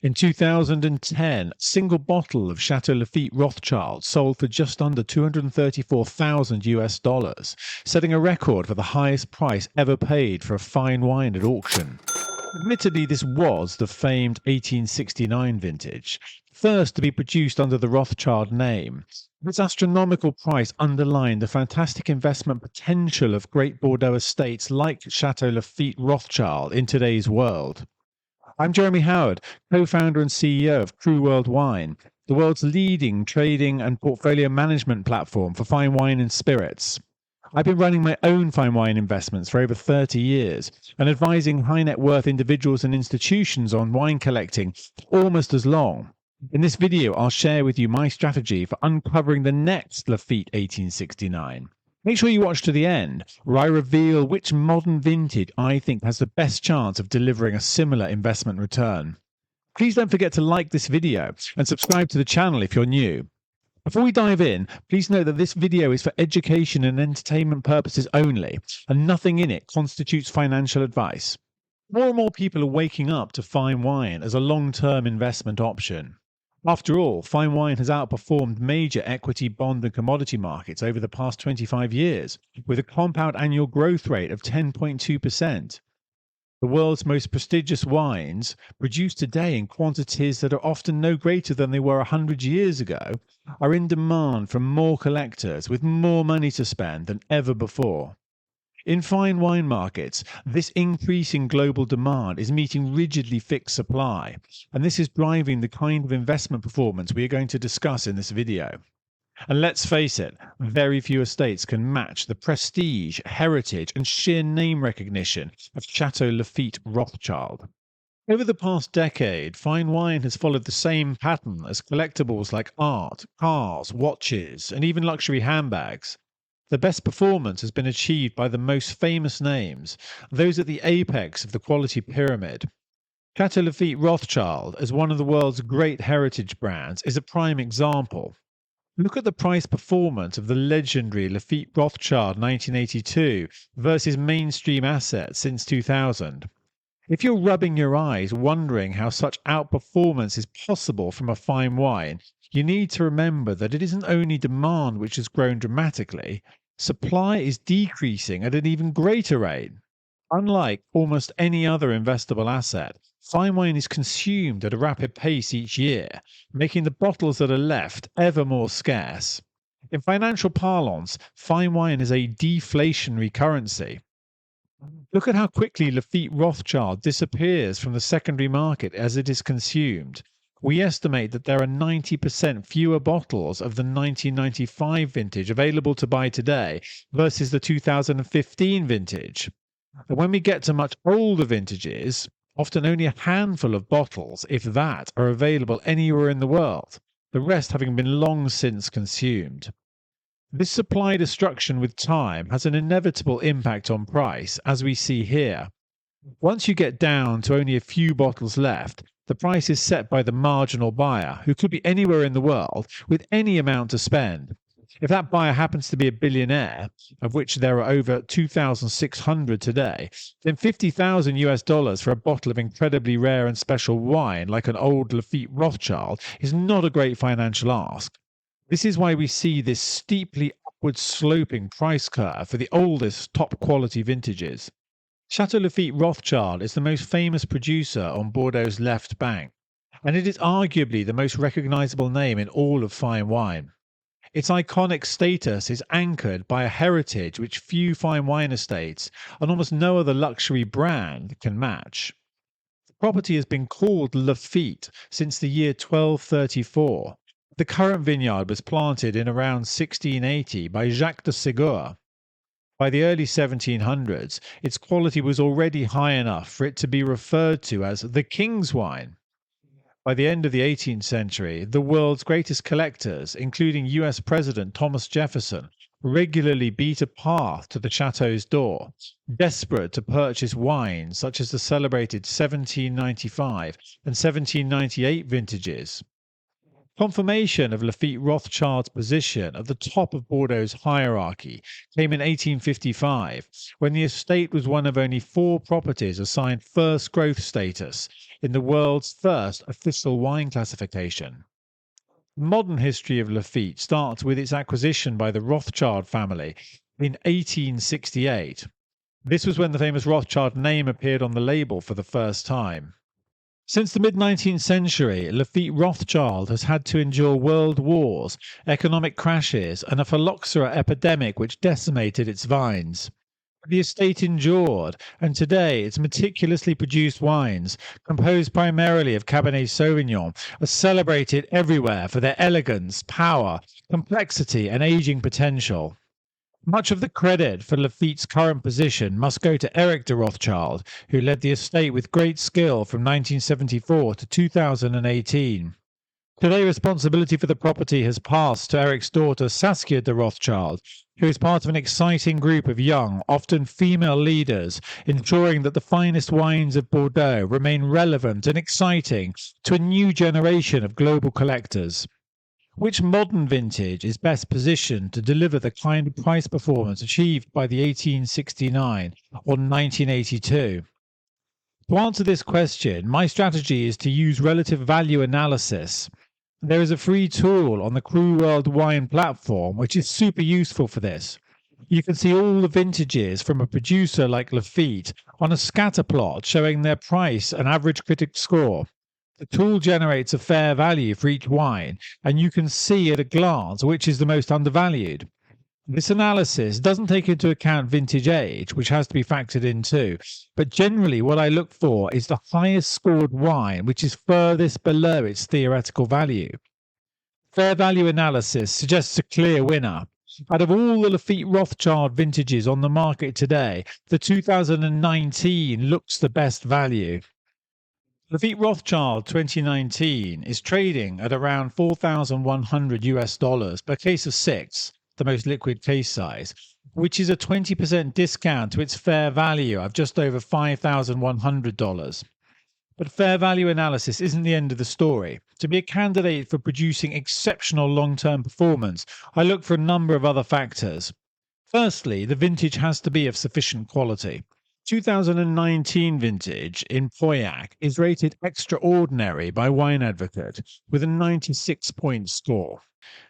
In 2010, a single bottle of Château Lafite Rothschild sold for just under $234,000, setting a record for the highest price ever paid for a fine wine at auction. Admittedly, this was the famed 1869 vintage, first to be produced under the Rothschild name. Its astronomical price underlined the fantastic investment potential of great Bordeaux estates like Château Lafite Rothschild in today's world. I'm Jeremy Howard, co-founder and CEO of True World Wine, the world's leading trading and portfolio management platform for fine wine and spirits. I've been running my own fine wine investments for over 30 years and advising high net worth individuals and institutions on wine collecting almost as long. In this video, I'll share with you my strategy for uncovering the next Lafitte 1869. Make sure you watch to the end, where I reveal which modern vintage I think has the best chance of delivering a similar investment return. Please don't forget to like this video and subscribe to the channel if you're new. Before we dive in, please note that this video is for education and entertainment purposes only, and nothing in it constitutes financial advice. More and more people are waking up to fine wine as a long-term investment option. After all, fine wine has outperformed major equity, bond and commodity markets over the past 25 years, with a compound annual growth rate of 10.2%. The world's most prestigious wines, produced today in quantities that are often no greater than they were 100 years ago, are in demand from more collectors with more money to spend than ever before. In fine wine markets, this increasing global demand is meeting rigidly fixed supply, and this is driving the kind of investment performance we are going to discuss in this video. And let's face it, very few estates can match the prestige, heritage, and sheer name recognition of Château Lafite Rothschild. Over the past decade, fine wine has followed the same pattern as collectibles like art, cars, watches, and even luxury handbags. The best performance has been achieved by the most famous names, those at the apex of the quality pyramid. Château Lafite Rothschild, as one of the world's great heritage brands, is a prime example. Look at the price performance of the legendary Lafitte Rothschild 1982 versus mainstream assets since 2000. If you're rubbing your eyes wondering how such outperformance is possible from a fine wine, you need to remember that it isn't only demand which has grown dramatically, supply is decreasing at an even greater rate. Unlike almost any other investable asset, fine wine is consumed at a rapid pace each year, making the bottles that are left ever more scarce. In financial parlance, fine wine is a deflationary currency. Look at how quickly Lafitte Rothschild disappears from the secondary market as it is consumed. We estimate that there are 90% fewer bottles of the 1995 vintage available to buy today versus the 2015 vintage. And when we get to much older vintages, often only a handful of bottles, if that, are available anywhere in the world, the rest having been long since consumed. This supply destruction with time has an inevitable impact on price, as we see here. Once you get down to only a few bottles left, the price is set by the marginal buyer, who could be anywhere in the world with any amount to spend. If that buyer happens to be a billionaire, of which there are over 2,600 today, then $50,000 for a bottle of incredibly rare and special wine like an old Lafitte Rothschild is not a great financial ask. This is why we see this steeply upward sloping price curve for the oldest top quality vintages. Château Lafite Rothschild is the most famous producer on Bordeaux's left bank, and it is arguably the most recognizable name in all of fine wine. Its iconic status is anchored by a heritage which few fine wine estates and almost no other luxury brand can match. The property has been called Lafitte since the year 1234. The current vineyard was planted in around 1680 by Jacques de Ségur. By the early 1700s, its quality was already high enough for it to be referred to as the King's wine. By the end of the 18th century, the world's greatest collectors, including US President Thomas Jefferson, regularly beat a path to the chateau's door, desperate to purchase wines such as the celebrated 1795 and 1798 vintages. Confirmation of Lafitte Rothschild's position at the top of Bordeaux's hierarchy came in 1855, when the estate was one of only 4 properties assigned first growth status in the world's first official wine classification. The modern history of Lafitte starts with its acquisition by the Rothschild family in 1868. This was when the famous Rothschild name appeared on the label for the first time. Since the mid-19th century, Lafitte Rothschild has had to endure world wars, economic crashes, and a phylloxera epidemic which decimated its vines. The estate endured, and today its meticulously produced wines, composed primarily of Cabernet Sauvignon, are celebrated everywhere for their elegance, power, complexity, and aging potential. Much of the credit for Lafitte's current position must go to Eric de Rothschild, who led the estate with great skill from 1974 to 2018. Today, responsibility for the property has passed to Eric's daughter Saskia de Rothschild, who is part of an exciting group of young, often female leaders, ensuring that the finest wines of Bordeaux remain relevant and exciting to a new generation of global collectors. Which modern vintage is best positioned to deliver the kind of price performance achieved by the 1869 or 1982? To answer this question, my strategy is to use relative value analysis. There is a free tool on the Cru World Wine platform which is super useful for this. You can see all the vintages from a producer like Lafitte on a scatter plot showing their price and average critic score. The tool generates a fair value for each wine, and you can see at a glance which is the most undervalued. This analysis doesn't take into account vintage age, which has to be factored in too, but generally what I look for is the highest scored wine which is furthest below its theoretical value. Fair value analysis suggests a clear winner. Out of all the Lafitte Rothschild vintages on the market today, the 2019 looks the best value. Lafitte Rothschild 2019 is trading at around $4,100 per case of 6, the most liquid case size, which is a 20% discount to its fair value of just over $5,100. But fair value analysis isn't the end of the story. To be a candidate for producing exceptional long-term performance, I look for a number of other factors. Firstly, the vintage has to be of sufficient quality. 2019 vintage in Pauillac is rated extraordinary by Wine Advocate with a 96-point score.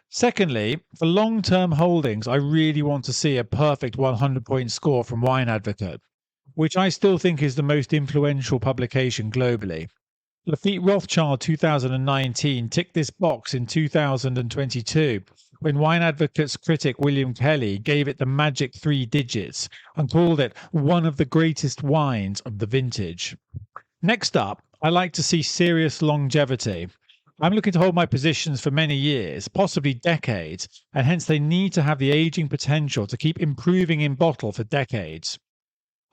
Secondly, for long-term holdings, I really want to see a perfect 100-point score from Wine Advocate, which I still think is the most influential publication globally. Lafitte Rothschild 2019 ticked this box in 2022 when Wine Advocate's critic William Kelly gave it the magic 3 digits and called it one of the greatest wines of the vintage. Next up, I like to see serious longevity. I'm looking to hold my positions for many years, possibly decades, and hence they need to have the aging potential to keep improving in bottle for decades.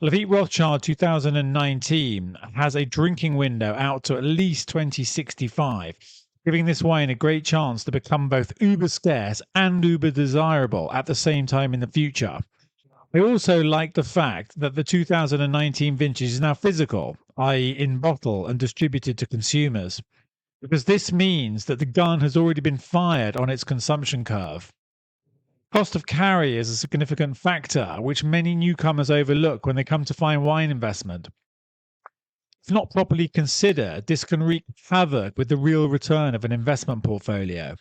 Lafitte Rothschild 2019 has a drinking window out to at least 2065, giving this wine a great chance to become both uber scarce and uber desirable at the same time in the future. I also like the fact that the 2019 vintage is now physical, i.e. in bottle and distributed to consumers, because this means that the gun has already been fired on its consumption curve. Cost of carry is a significant factor which many newcomers overlook when they come to fine wine investment. If not properly considered, this can wreak havoc with the real return of an investment portfolio.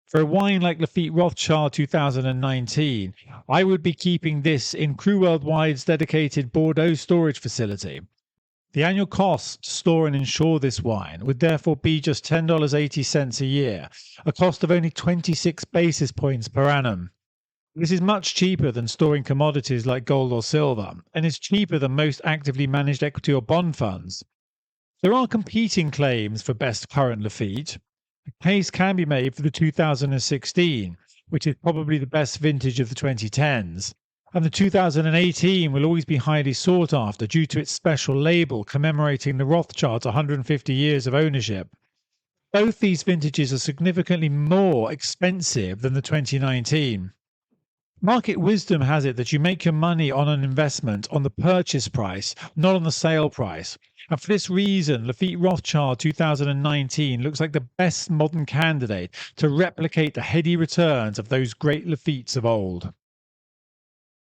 For a wine like Lafitte Rothschild 2019, I would be keeping this in Cru Worldwide's dedicated Bordeaux storage facility. The annual cost to store and insure this wine would therefore be just $10.80 a year, a cost of only 26 basis points per annum. This is much cheaper than storing commodities like gold or silver, and is cheaper than most actively managed equity or bond funds. There are competing claims for best current Lafitte. A case can be made for the 2016, which is probably the best vintage of the 2010s, and the 2018 will always be highly sought after due to its special label commemorating the Rothschilds' 150 years of ownership. Both these vintages are significantly more expensive than the 2019. Market wisdom has it that you make your money on an investment on the purchase price, not on the sale price. And for this reason, Lafitte Rothschild 2019 looks like the best modern candidate to replicate the heady returns of those great Lafittes of old.